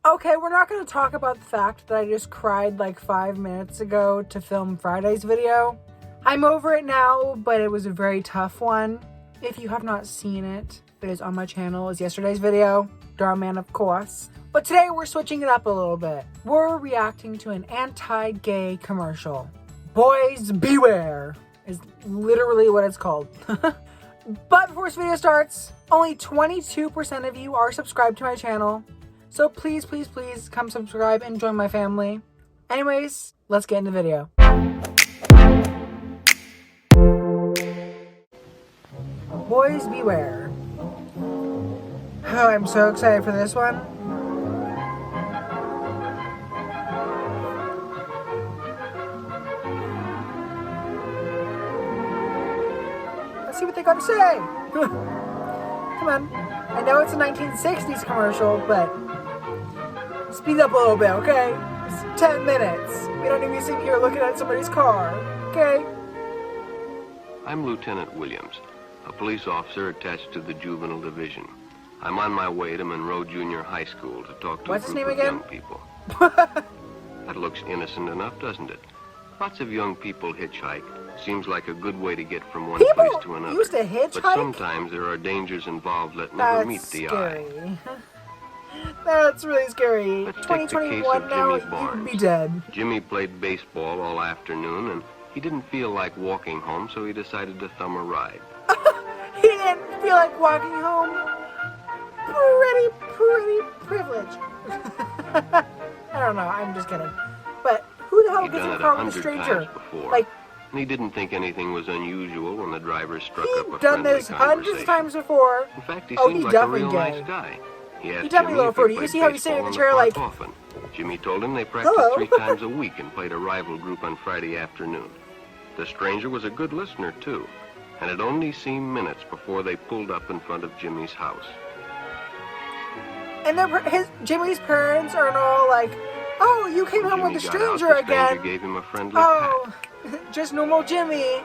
Okay, we're not going to talk about the fact that I just cried like 5 minutes ago to film Friday's video. I'm over it now, but it was a very tough one. If you have not seen it, it is on my channel as yesterday's video. Darn man, of course. But today we're switching it up a little bit. We're reacting to an anti-gay commercial. Boys beware is literally what it's called. But before this video starts, only 22% of you are subscribed to my channel. So please, please, please come subscribe and join my family. Anyways, let's get into the video. Boys beware. Oh, I'm so excited for this one. Let's see what they got to say. Come on. I know it's a 1960s commercial, but speed up a little bit, okay? It's 10 minutes. We don't need to be sitting here looking at somebody's car, okay? I'm Lieutenant Williams, a police officer attached to the Juvenile Division. I'm on my way to Monroe Junior High School to talk to What's a his group name of again? young people. That looks innocent enough, doesn't it? Lots of young people hitchhike. Seems like a good way to get from one place to another. Used to hitchhike? But sometimes there are dangers involved that never meet the eye. That's really scary. Let's take the case 2021 of now, Jimmy Barnes. you'd be dead. Jimmy played baseball all afternoon, and he didn't feel like walking home, so he decided to thumb a ride. He didn't feel like walking home. Pretty privilege. I don't know, I'm just kidding. But who the hell gets in a car with a stranger? Like, and he didn't think anything was unusual when the driver struck up a he's done friendly this hundreds of conversation. times before. In fact, he Oh, seemed he's like a definitely real gay. nice guy. He asked He definitely Jimmy a little if fruity. he You played see how he's sitting in baseball the chair park like... often. Jimmy told him they practiced Hello. 3 times a week and played a rival group on Friday afternoon. The stranger was a good listener, too, and it only seemed minutes before they pulled up in front of Jimmy's house. And Jimmy's parents are all like, "Oh, you came home with a stranger again." The stranger gave him a friendly Oh, pat. just normal Jimmy.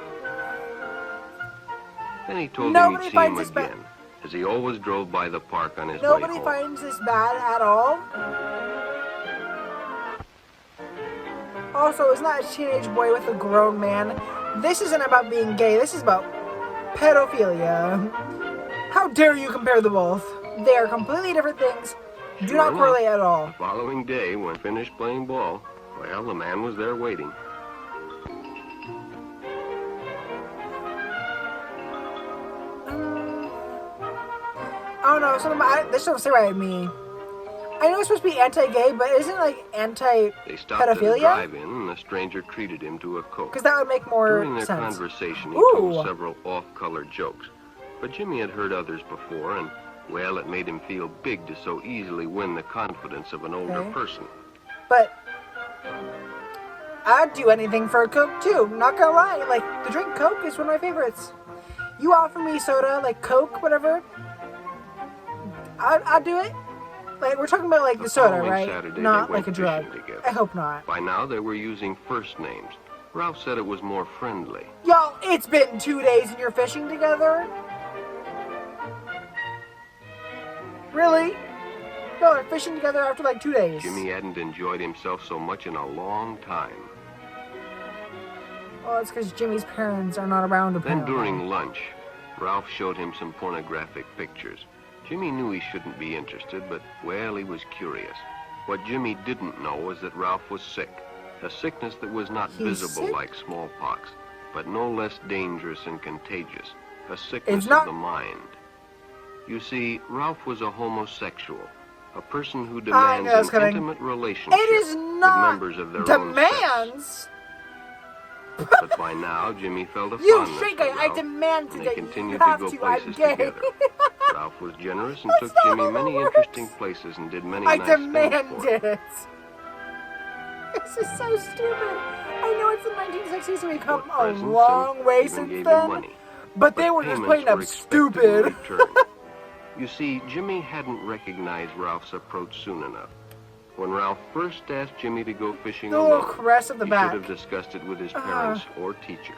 Then he told him Nobody he'd see finds him this bad. again, as he always drove by the park on his way Nobody home. finds this bad at all. Also, it's not a teenage boy with a grown man. This isn't about being gay. This is about pedophilia. How dare you compare the both? They are completely different things. Do Sure not enough, correlate at all. The following day, when finished playing ball, well, the man was there waiting. I don't know. This don't say right at me. I know it's supposed to be anti-gay, but isn't it like They stopped at a anti-pedophilia? drive-in, and the stranger treated him to a Coke. Because that would make more During their sense. conversation, he Ooh. told several off-color jokes. But Jimmy had heard others before, and, well, it made him feel big to so easily win the confidence of an older Okay. person. But I'd do anything for a Coke too. Not gonna lie, like the drink Coke is one of my favorites. You offer me soda, like Coke, whatever, I'd do it. Like we're talking about like the soda, following right? Saturday, Not they like a went drug. fishing together. I hope not. By now, they were using first names. Ralph said it was more friendly. Y'all, it's been 2 days and you're fishing together? Really? Y'all are fishing together after like 2 days. Jimmy hadn't enjoyed himself so much in a long time. Well, it's because Jimmy's parents are not around Then apparently. during lunch, Ralph showed him some pornographic pictures. Jimmy knew he shouldn't be interested, but, well, he was curious. What Jimmy didn't know was that Ralph was sick. A sickness that was not He's visible sick? like smallpox, but no less dangerous and contagious. A sickness It's not- of the mind. You see, Ralph was a homosexual. A person who demands that's an coming. intimate relationship It is with not members of their own sex. demands. But by now, Jimmy felt a You fondness straight for gay! I Ralph, demand and to they date. continued You to have go to. places I'm gay. together. Ralph was generous and That's took not Jimmy how many it interesting works. places and did many I nice things demand for him. it. This is so stupid. I know it's the 1960s and we've come Bought a presents and long way even since gave him then. money. But they were just payments playing were up expected in stupid. return. You see, Jimmy hadn't recognized Ralph's approach soon enough. When Ralph first asked Jimmy to go fishing The little alone, caress of the he back. should have discussed it with his parents or teacher.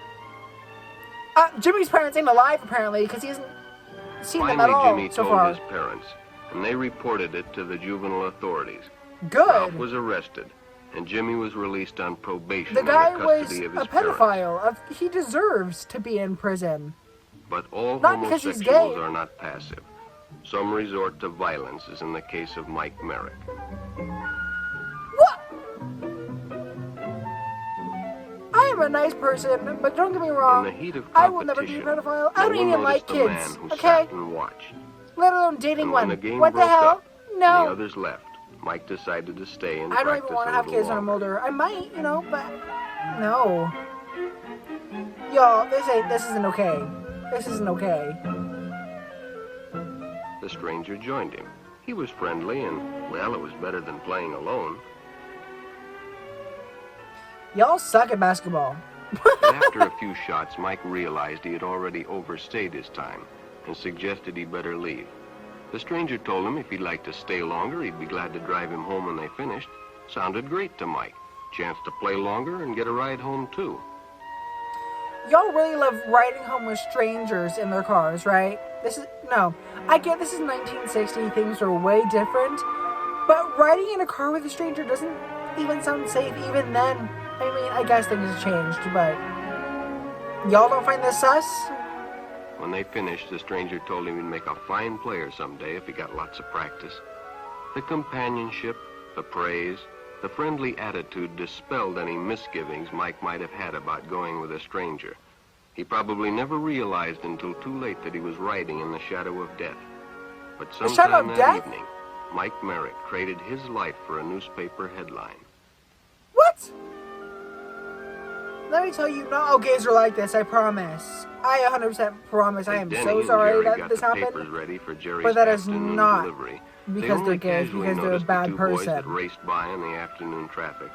Jimmy's parents ain't alive apparently because he hasn't seen them at Finally, all Jimmy so told far. his parents, and they reported it to the juvenile authorities. Ralph Good. was arrested, and Jimmy was released on probation The guy under was custody a of his parents. pedophile. He deserves to be in prison. But all Not because he's homosexuals gay. are not passive. Some resort to violence, as in the case of Mike Merrick. What? I am a nice person, but don't get me wrong. In the heat of I will never be a competition, pedophile. I no don't one even like noticed the man kids. who Okay? sat and watched. Let alone dating And when one. the game What the broke hell? up, and No. the others left, Mike decided to stay and I don't practice even want a to have little kids when I'm longer. older. I might, but no. Y'all, this isn't okay. This isn't okay. The stranger joined him. He was friendly and, well, it was better than playing alone. Y'all suck at basketball. But after a few shots, Mike realized he had already overstayed his time and suggested he better leave. The stranger told him if he'd like to stay longer, he'd be glad to drive him home when they finished. Sounded great to Mike. Chance to play longer and get a ride home, too. Y'all really love riding home with strangers in their cars, right? I get this is 1960, things are way different, but riding in a car with a stranger doesn't even sound safe even then. I mean, I guess things have changed, but y'all don't find this sus? When they finished, the stranger told him he'd make a fine player someday if he got lots of practice. The companionship, the praise, the friendly attitude dispelled any misgivings Mike might have had about going with a stranger. He probably never realized until too late that he was riding in the shadow of death. But sometime that evening, Mike Merrick traded his life for a newspaper headline. What? Let me tell you, not all gays are like this, I promise. I 100% promise. I am so sorry that this happened. Ready for Jerry's but that is afternoon not delivery. because they're gays, because they're a bad the two boys person. that raced by in the afternoon traffic,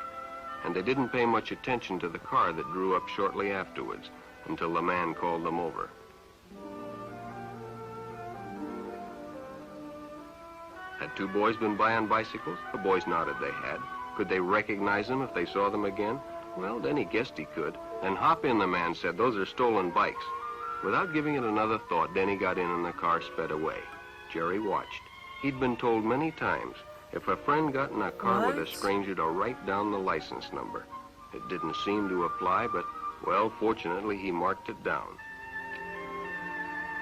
and they didn't pay much attention to the car that drew up shortly afterwards until the man called them over. Had two boys been by on bicycles? The boys nodded they had. Could they recognize them if they saw them again? Well, Denny guessed he could. Then hop in, the man said. Those are stolen bikes. Without giving it another thought, Denny got in and the car sped away. Jerry watched. He'd been told many times, if a friend got in a car with a stranger, to write down the license number. It didn't seem to apply, but, well, fortunately, he marked it down.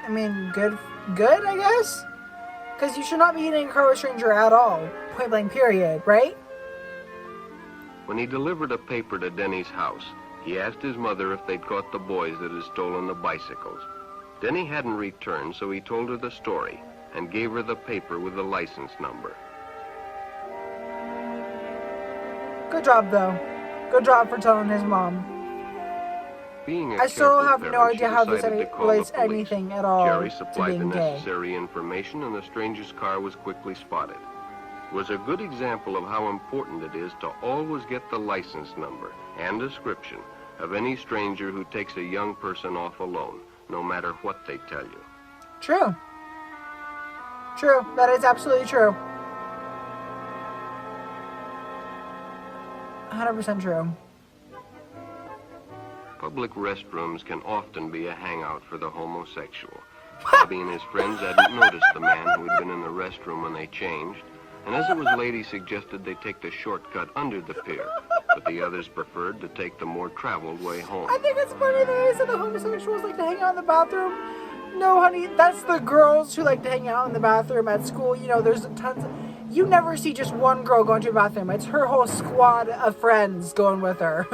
I mean, good, I guess? Because you should not be getting in a car with a stranger at all. Point blank, period, right? When he delivered a paper to Denny's house, he asked his mother if they'd caught the boys that had stolen the bicycles. Denny hadn't returned, so he told her the story and gave her the paper with the license number. Good job, though. Good job for telling his mom. Being a I still careful have no parent, idea she how this decided to call relates the police. anything at all Jerry to supplied the being gay. necessary information, and the stranger's car was quickly spotted. It was a good example of how important it is to always get the license number and description of any stranger who takes a young person off alone, no matter what they tell you. True. True. That is absolutely true. 100% true. Public restrooms can often be a hangout for the homosexual. Bobby and his friends hadn't noticed the man who had been in the restroom when they changed, and as it was late, he suggested they take the shortcut under the pier, but the others preferred to take the more traveled way home. I think it's funny that they said the homosexuals like to hang out in the bathroom. No, honey, that's the girls who like to hang out in the bathroom at school. There's tons of... You never see just one girl going to the bathroom. It's her whole squad of friends going with her.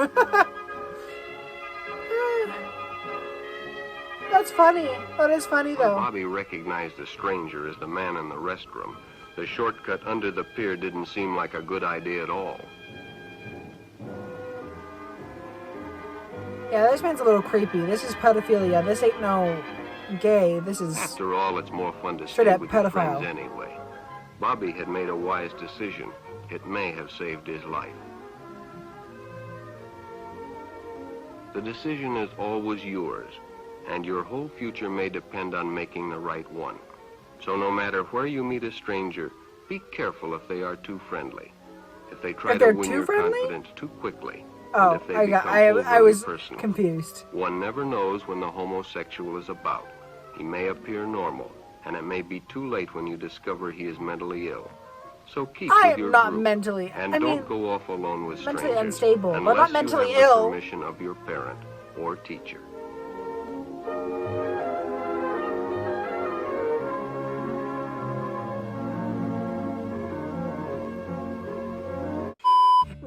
That's funny. That is funny, though. Bobby recognized the stranger as the man in the restroom. The shortcut under the pier didn't seem like a good idea at all. Yeah, this man's a little creepy. This is pedophilia. This ain't no gay. This is... After all, it's more fun to straight stay up with your pedophile. friends anyway. Bobby had made a wise decision. It may have saved his life. The decision is always yours, and your whole future may depend on making the right one. So no matter where you meet a stranger, be careful if they are too friendly. If they try to win your confidence too quickly, Oh, and if they I was personal, confused. one never knows when the homosexual is about. He may appear normal, and it may be too late when you discover he is mentally ill. So keep I with am your not group, mentally, and I don't mean, go off alone with mentally strangers unstable, but unless not you mentally have the ill. permission of your parent or teacher.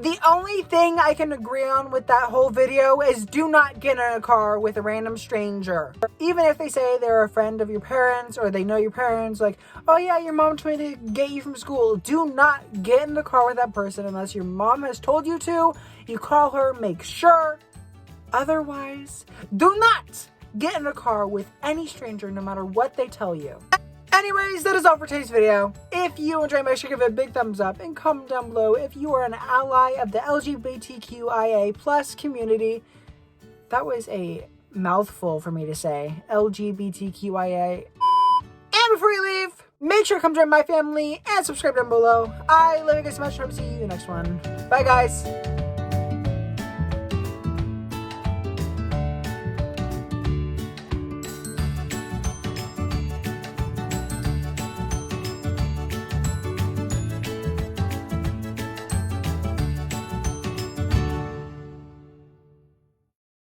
The only thing I can agree on with that whole video is do not get in a car with a random stranger. Even if they say they're a friend of your parents or they know your parents, like, oh yeah, your mom told me to get you from school. Do not get in the car with that person unless your mom has told you to. You call her, make sure. Otherwise, do not get in a car with any stranger no matter what they tell you. Anyways, that is all for today's video. If you enjoyed, make sure to give it a big thumbs up and comment down below if you are an ally of the LGBTQIA plus community. That was a mouthful for me to say. LGBTQIA. And before you leave, make sure to come join my family and subscribe down below. I love you guys so much. Hope to see you in the next one. Bye, guys.